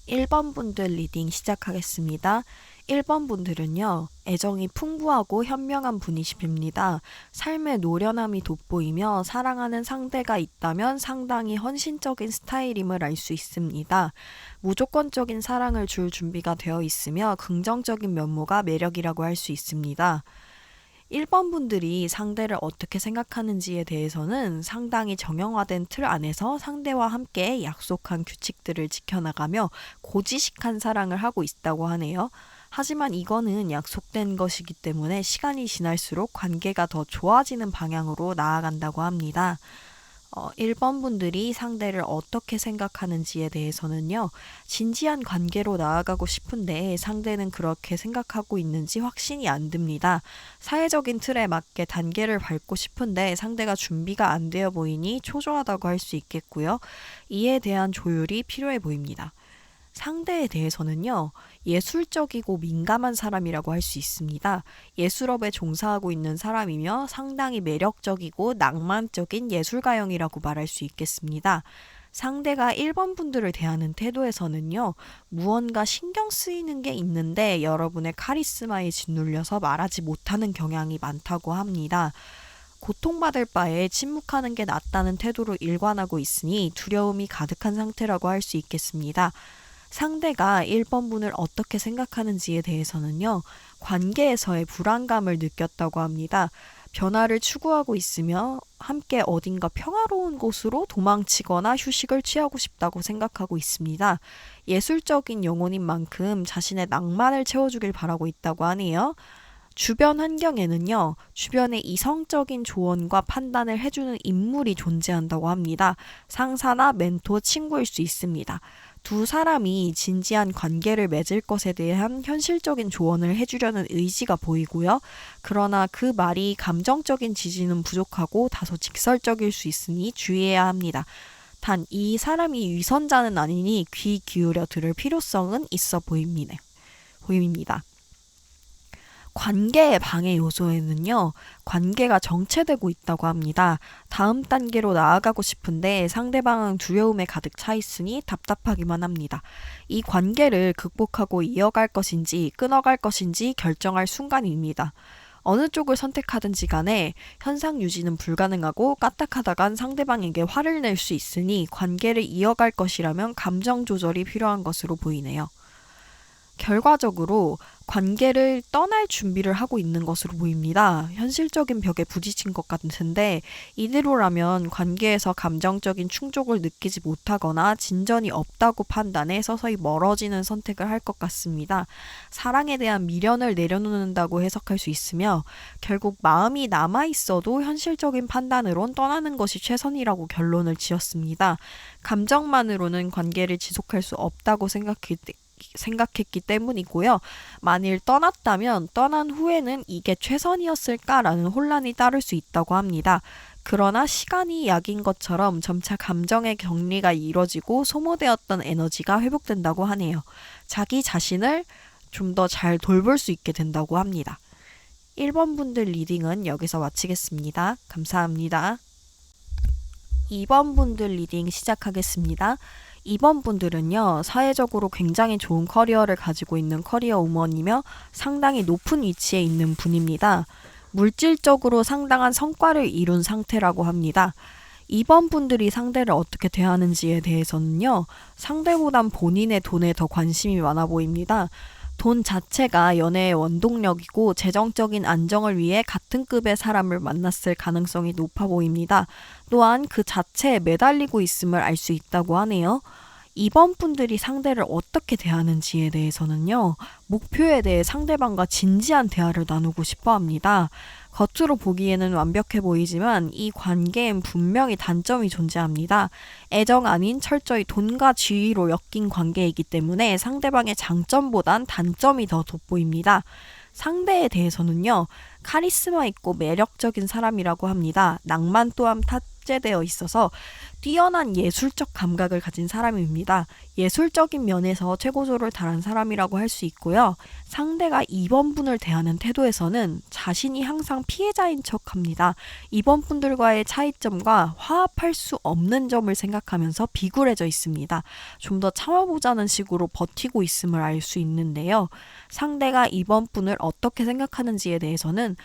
1번 분들 리딩 시작하겠습니다. 1번 분들은요, 애정이 풍부하고 현명한 분이십니다. 삶의 노련함이 돋보이며 사랑하는 상대가 있다면 상당히 헌신적인 스타일임을 알 수 있습니다. 무조건적인 사랑을 줄 준비가 되어 있으며 긍정적인 면모가 매력이라고 할 수 있습니다. 1번 분들이 상대를 어떻게 생각하는지에 대해서는 상당히 정형화된 틀 안에서 상대와 함께 약속한 규칙들을 지켜나가며 고지식한 사랑을 하고 있다고 하네요. 하지만 이거는 약속된 것이기 때문에 시간이 지날수록 관계가 더 좋아지는 방향으로 나아간다고 합니다. 1번 분들이 상대를 어떻게 생각하는지에 대해서는요, 진지한 관계로 나아가고 싶은데 상대는 그렇게 생각하고 있는지 확신이 안 듭니다. 사회적인 틀에 맞게 단계를 밟고 싶은데 상대가 준비가 안 되어 보이니 초조하다고 할 수 있겠고요. 이에 대한 조율이 필요해 보입니다. 상대에 대해서는요, 예술적이고 민감한 사람이라고 할 수 있습니다. 예술업에 종사하고 있는 사람이며 상당히 매력적이고 낭만적인 예술가형이라고 말할 수 있겠습니다. 상대가 1번 분들을 대하는 태도에서는요, 무언가 신경 쓰이는 게 있는데 여러분의 카리스마에 짓눌려서 말하지 못하는 경향이 많다고 합니다. 고통받을 바에 침묵하는 게 낫다는 태도로 일관하고 있으니 두려움이 가득한 상태라고 할 수 있겠습니다. 상대가 1번 분을 어떻게 생각하는지에 대해서는요, 관계에서의 불안감을 느꼈다고 합니다. 변화를 추구하고 있으며 함께 어딘가 평화로운 곳으로 도망치거나 휴식을 취하고 싶다고 생각하고 있습니다. 예술적인 영혼인 만큼 자신의 낭만을 채워주길 바라고 있다고 하네요. 주변 환경에는요, 주변의 이성적인 조언과 판단을 해주는 인물이 존재한다고 합니다. 상사나 멘토, 친구일 수 있습니다. 두 사람이 진지한 관계를 맺을 것에 대한 현실적인 조언을 해주려는 의지가 보이고요. 그러나 그 말이 감정적인 지지는 부족하고 다소 직설적일 수 있으니 주의해야 합니다. 단, 이 사람이 위선자는 아니니 귀 기울여 들을 필요성은 있어 보입니다. 관계의 방해 요소에는요, 관계가 정체되고 있다고 합니다. 다음 단계로 나아가고 싶은데 상대방은 두려움에 가득 차 있으니 답답하기만 합니다. 이 관계를 극복하고 이어갈 것인지 끊어갈 것인지 결정할 순간입니다. 어느 쪽을 선택하든지 간에 현상 유지는 불가능하고 까딱하다간 상대방에게 화를 낼 수 있으니 관계를 이어갈 것이라면 감정 조절이 필요한 것으로 보이네요. 결과적으로 관계를 떠날 준비를 하고 있는 것으로 보입니다. 현실적인 벽에 부딪힌 것 같은데 이대로라면 관계에서 감정적인 충족을 느끼지 못하거나 진전이 없다고 판단해 서서히 멀어지는 선택을 할 것 같습니다. 사랑에 대한 미련을 내려놓는다고 해석할 수 있으며 결국 마음이 남아있어도 현실적인 판단으론 떠나는 것이 최선이라고 결론을 지었습니다. 감정만으로는 관계를 지속할 수 없다고 생각했기 때문이고요. 만일 떠났다면 떠난 후에는 이게 최선이었을까라는 혼란이 따를 수 있다고 합니다. 그러나 시간이 약인 것처럼 점차 감정의 격리가 이뤄지고 소모되었던 에너지가 회복된다고 하네요. 자기 자신을 좀 더 잘 돌볼 수 있게 된다고 합니다. 1번 분들 리딩은 여기서 마치겠습니다. 감사합니다. 2번 분들 리딩 시작하겠습니다. 2번 분들은요, 사회적으로 굉장히 좋은 커리어를 가지고 있는 커리어 우먼이며 상당히 높은 위치에 있는 분입니다. 물질적으로 상당한 성과를 이룬 상태라고 합니다. 2번 분들이 상대를 어떻게 대하는지에 대해서는요, 상대보단 본인의 돈에 더 관심이 많아 보입니다. 돈 자체가 연애의 원동력이고 재정적인 안정을 위해 같은 급의 사람을 만났을 가능성이 높아 보입니다. 또한 그 자체에 매달리고 있음을 알 수 있다고 하네요. 2번 분들이 상대를 어떻게 대하는지에 대해서는요, 목표에 대해 상대방과 진지한 대화를 나누고 싶어 합니다. 겉으로 보기에는 완벽해 보이지만 이 관계엔 분명히 단점이 존재합니다. 애정 아닌 철저히 돈과 지위로 엮인 관계이기 때문에 상대방의 장점보단 단점이 더 돋보입니다. 상대에 대해서는요, 카리스마 있고 매력적인 사람이라고 합니다. 낭만 또한 탑재되어 있어서 뛰어난 예술적 감각을 가진 사람입니다. 예술적인 면에서 최고조를 달한 사람이라고 할 수 있고요. 상대가 2번 분을 대하는 태도에서는 자신이 항상 피해자인 척합니다. 2번 분들과의 차이점과 화합할 수 없는 점을 생각하면서 비굴해져 있습니다. 좀 더 참아보자는 식으로 버티고 있음을 알 수 있는데요. 상대가 2번 분을 어떻게 생각하는지에 대해서는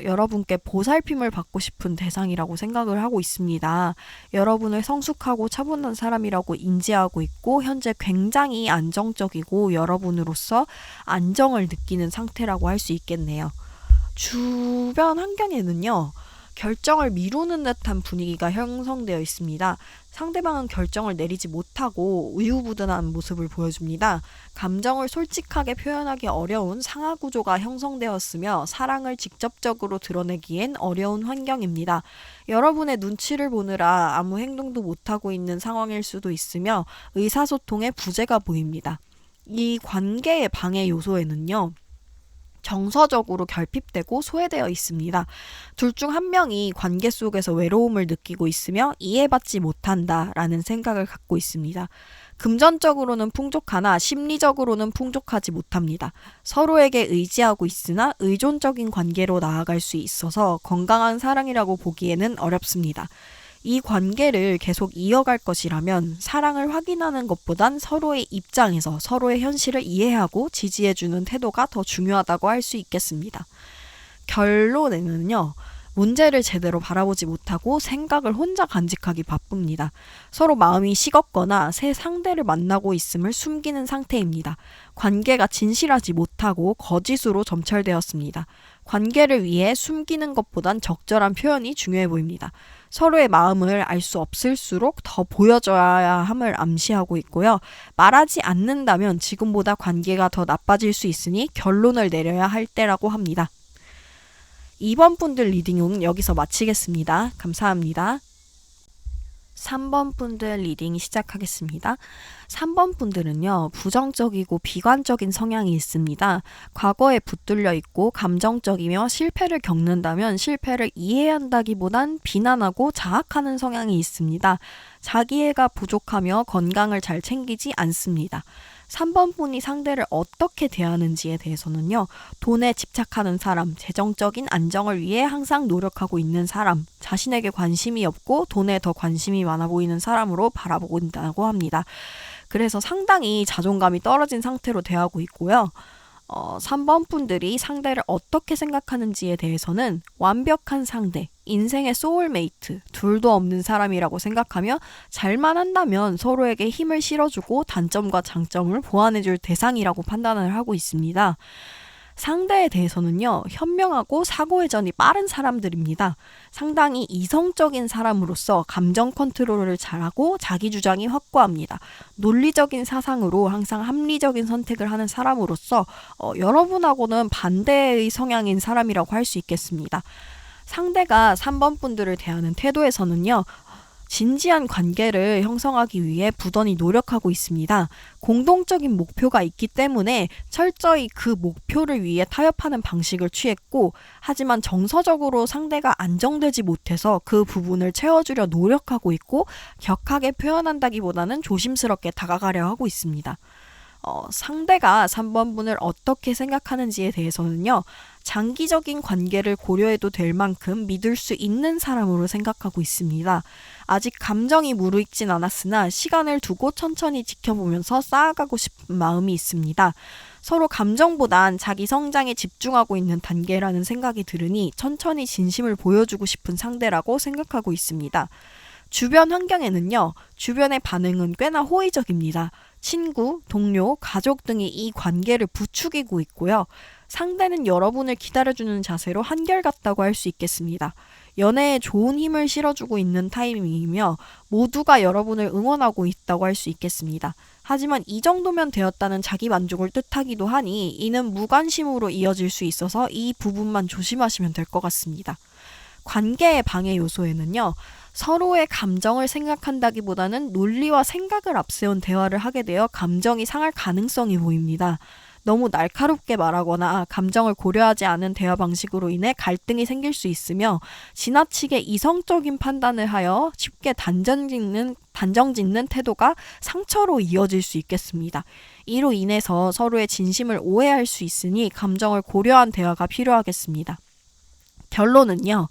여러분께 보살핌을 받고 싶은 대상이라고 생각을 하고 있습니다. 여러분을 성숙하고 차분한 사람이라고 인지하고 있고 현재 굉장히 안정적이고 여러분으로서 안정을 느끼는 상태라고 할 수 있겠네요. 주변 환경에는요. 결정을 미루는 듯한 분위기가 형성되어 있습니다. 상대방은 결정을 내리지 못하고 우유부단한 모습을 보여줍니다. 감정을 솔직하게 표현하기 어려운 상하 구조가 형성되었으며 사랑을 직접적으로 드러내기엔 어려운 환경입니다. 여러분의 눈치를 보느라 아무 행동도 못하고 있는 상황일 수도 있으며 의사소통에 부재가 보입니다. 이 관계의 방해 요소에는요. 정서적으로 결핍되고 소외되어 있습니다. 둘 중 한 명이 관계 속에서 외로움을 느끼고 있으며 이해받지 못한다라는 생각을 갖고 있습니다. 금전적으로는 풍족하나 심리적으로는 풍족하지 못합니다. 서로에게 의지하고 있으나 의존적인 관계로 나아갈 수 있어서 건강한 사랑이라고 보기에는 어렵습니다. 이 관계를 계속 이어갈 것이라면 사랑을 확인하는 것보단 서로의 입장에서 서로의 현실을 이해하고 지지해주는 태도가 더 중요하다고 할 수 있겠습니다. 결론에는요. 문제를 제대로 바라보지 못하고 생각을 혼자 간직하기 바쁩니다. 서로 마음이 식었거나 새 상대를 만나고 있음을 숨기는 상태입니다. 관계가 진실하지 못하고 거짓으로 점철되었습니다. 관계를 위해 숨기는 것보단 적절한 표현이 중요해 보입니다. 서로의 마음을 알 수 없을수록 더 보여줘야 함을 암시하고 있고요. 말하지 않는다면 지금보다 관계가 더 나빠질 수 있으니 결론을 내려야 할 때라고 합니다. 2번 분들 리딩은 여기서 마치겠습니다. 감사합니다. 3번 분들 리딩 시작하겠습니다. 3번 분들은요, 부정적이고 비관적인 성향이 있습니다. 과거에 붙들려 있고 감정적이며 실패를 겪는다면 실패를 이해한다기보단 비난하고 자학하는 성향이 있습니다. 자기애가 부족하며 건강을 잘 챙기지 않습니다. 3번 분이 상대를 어떻게 대하는지에 대해서는요. 돈에 집착하는 사람, 재정적인 안정을 위해 항상 노력하고 있는 사람, 자신에게 관심이 없고 돈에 더 관심이 많아 보이는 사람으로 바라보고 있다고 합니다. 그래서 상당히 자존감이 떨어진 상태로 대하고 있고요. 3번 분들이 상대를 어떻게 생각하는지에 대해서는 완벽한 상대, 인생의 소울메이트, 둘도 없는 사람이라고 생각하며 잘만 한다면 서로에게 힘을 실어주고 단점과 장점을 보완해줄 대상이라고 판단을 하고 있습니다. 상대에 대해서는요, 현명하고 사고회전이 빠른 사람들입니다. 상당히 이성적인 사람으로서 감정 컨트롤을 잘하고 자기 주장이 확고합니다. 논리적인 사상으로 항상 합리적인 선택을 하는 사람으로서 여러분하고는 반대의 성향인 사람이라고 할 수 있겠습니다. 상대가 3번 분들을 대하는 태도에서는요. 진지한 관계를 형성하기 위해 부단히 노력하고 있습니다. 공동적인 목표가 있기 때문에 철저히 그 목표를 위해 타협하는 방식을 취했고, 하지만 정서적으로 상대가 안정되지 못해서 그 부분을 채워주려 노력하고 있고, 격하게 표현한다기보다는 조심스럽게 다가가려 하고 있습니다. 상대가 3번 분을 어떻게 생각하는지에 대해서는요. 장기적인 관계를 고려해도 될 만큼 믿을 수 있는 사람으로 생각하고 있습니다. 아직 감정이 무르익진 않았으나 시간을 두고 천천히 지켜보면서 쌓아가고 싶은 마음이 있습니다. 서로 감정보단 자기 성장에 집중하고 있는 단계라는 생각이 들으니 천천히 진심을 보여주고 싶은 상대라고 생각하고 있습니다. 주변 환경에는요. 주변의 반응은 꽤나 호의적입니다. 친구, 동료, 가족 등이 이 관계를 부추기고 있고요. 상대는 여러분을 기다려주는 자세로 한결같다고 할 수 있겠습니다. 연애에 좋은 힘을 실어주고 있는 타이밍이며 모두가 여러분을 응원하고 있다고 할 수 있겠습니다. 하지만 이 정도면 되었다는 자기 만족을 뜻하기도 하니 이는 무관심으로 이어질 수 있어서 이 부분만 조심하시면 될 것 같습니다. 관계의 방해 요소에는요. 서로의 감정을 생각한다기보다는 논리와 생각을 앞세운 대화를 하게 되어 감정이 상할 가능성이 보입니다. 너무 날카롭게 말하거나 감정을 고려하지 않은 대화 방식으로 인해 갈등이 생길 수 있으며 지나치게 이성적인 판단을 하여 쉽게 단정짓는 태도가 상처로 이어질 수 있겠습니다. 이로 인해서 서로의 진심을 오해할 수 있으니 감정을 고려한 대화가 필요하겠습니다. 결론은요.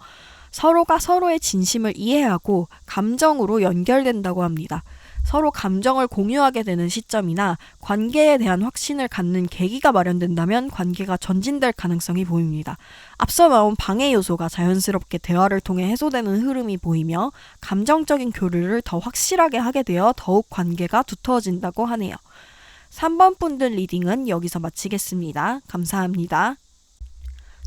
서로가 서로의 진심을 이해하고 감정으로 연결된다고 합니다. 서로 감정을 공유하게 되는 시점이나 관계에 대한 확신을 갖는 계기가 마련된다면 관계가 전진될 가능성이 보입니다. 앞서 나온 방해 요소가 자연스럽게 대화를 통해 해소되는 흐름이 보이며 감정적인 교류를 더 확실하게 하게 되어 더욱 관계가 두터워진다고 하네요. 3번 분들 리딩은 여기서 마치겠습니다. 감사합니다.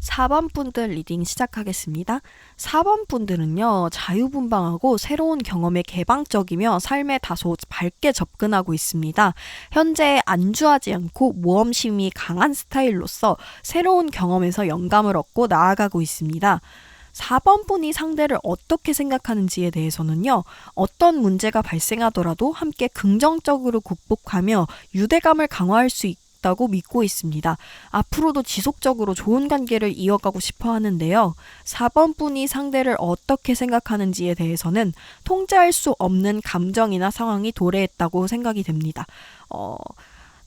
4번 분들 리딩 시작하겠습니다. 4번 분들은요, 자유분방하고 새로운 경험에 개방적이며 삶에 다소 밝게 접근하고 있습니다. 현재 안주하지 않고 모험심이 강한 스타일로서 새로운 경험에서 영감을 얻고 나아가고 있습니다. 4번 분이 상대를 어떻게 생각하는지에 대해서는요, 어떤 문제가 발생하더라도 함께 긍정적으로 극복하며 유대감을 강화할 수 있다고 믿고 있습니다. 앞으로도 지속적으로 좋은 관계를 이어가고 싶어 하는데요. 4번 분이 상대를 어떻게 생각하는지에 대해서는 통제할 수 없는 감정이나 상황이 도래했다고 생각이 됩니다.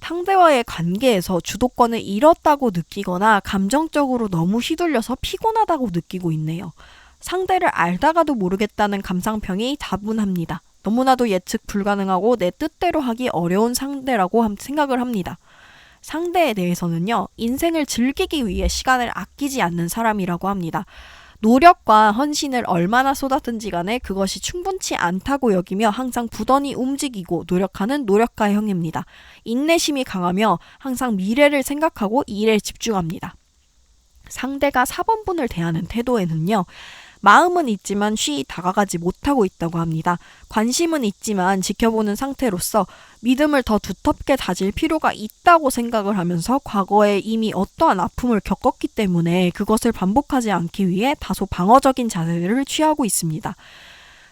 상대와의 관계에서 주도권을 잃었다고 느끼거나 감정적으로 너무 휘둘려서 피곤하다고 느끼고 있네요. 상대를 알다가도 모르겠다는 감상평이 다분합니다. 너무나도 예측 불가능하고 내 뜻대로 하기 어려운 상대라고 생각을 합니다. 상대에 대해서는요, 인생을 즐기기 위해 시간을 아끼지 않는 사람이라고 합니다. 노력과 헌신을 얼마나 쏟았든지 간에 그것이 충분치 않다고 여기며 항상 부단히 움직이고 노력하는 노력가형입니다. 인내심이 강하며 항상 미래를 생각하고 일에 집중합니다. 상대가 4번분을 대하는 태도에는요, 마음은 있지만 쉬이 다가가지 못하고 있다고 합니다. 관심은 있지만 지켜보는 상태로서 믿음을 더 두텁게 다질 필요가 있다고 생각을 하면서 과거에 이미 어떠한 아픔을 겪었기 때문에 그것을 반복하지 않기 위해 다소 방어적인 자세를 취하고 있습니다.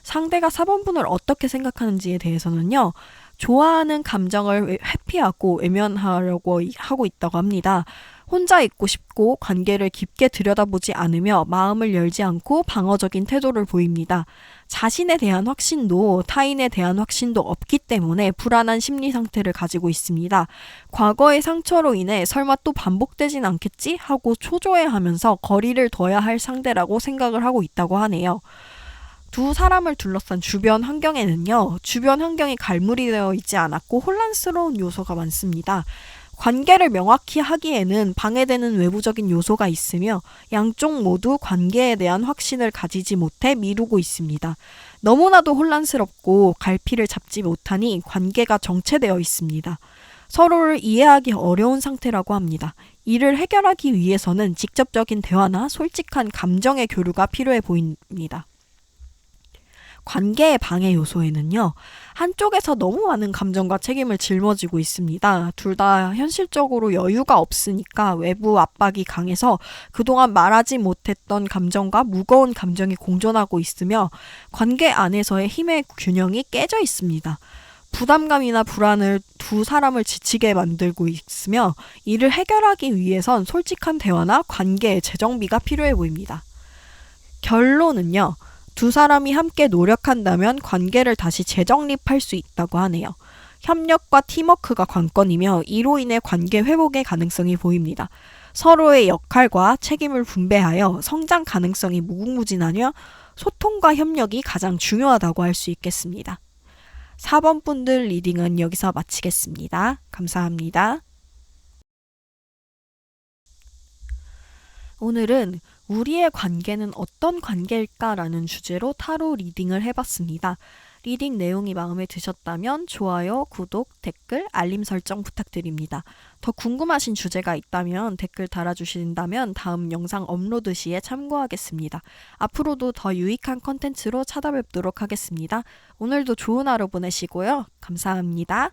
상대가 4번분을 어떻게 생각하는지에 대해서는요, 좋아하는 감정을 회피하고 외면하려고 하고 있다고 합니다. 혼자 있고 싶고 관계를 깊게 들여다보지 않으며 마음을 열지 않고 방어적인 태도를 보입니다. 자신에 대한 확신도 타인에 대한 확신도 없기 때문에 불안한 심리 상태를 가지고 있습니다. 과거의 상처로 인해 설마 또 반복되진 않겠지? 하고 초조해하면서 거리를 둬야 할 상대라고 생각을 하고 있다고 하네요. 두 사람을 둘러싼 주변 환경에는요, 주변 환경이 갈무리 되어 있지 않았고 혼란스러운 요소가 많습니다. 관계를 명확히 하기에는 방해되는 외부적인 요소가 있으며 양쪽 모두 관계에 대한 확신을 가지지 못해 미루고 있습니다. 너무나도 혼란스럽고 갈피를 잡지 못하니 관계가 정체되어 있습니다. 서로를 이해하기 어려운 상태라고 합니다. 이를 해결하기 위해서는 직접적인 대화나 솔직한 감정의 교류가 필요해 보입니다. 관계의 방해 요소에는요, 한쪽에서 너무 많은 감정과 책임을 짊어지고 있습니다. 둘 다 현실적으로 여유가 없으니까 외부 압박이 강해서 그동안 말하지 못했던 감정과 무거운 감정이 공존하고 있으며 관계 안에서의 힘의 균형이 깨져 있습니다. 부담감이나 불안을 두 사람을 지치게 만들고 있으며 이를 해결하기 위해선 솔직한 대화나 관계의 재정비가 필요해 보입니다. 결론은요, 두 사람이 함께 노력한다면 관계를 다시 재정립할 수 있다고 하네요. 협력과 팀워크가 관건이며 이로 인해 관계 회복의 가능성이 보입니다. 서로의 역할과 책임을 분배하여 성장 가능성이 무궁무진하며 소통과 협력이 가장 중요하다고 할 수 있겠습니다. 4번 분들 리딩은 여기서 마치겠습니다. 감사합니다. 오늘은 우리의 관계는 어떤 관계일까라는 주제로 타로 리딩을 해봤습니다. 리딩 내용이 마음에 드셨다면 좋아요, 구독, 댓글, 알림 설정 부탁드립니다. 더 궁금하신 주제가 있다면 댓글 달아주신다면 다음 영상 업로드 시에 참고하겠습니다. 앞으로도 더 유익한 컨텐츠로 찾아뵙도록 하겠습니다. 오늘도 좋은 하루 보내시고요. 감사합니다.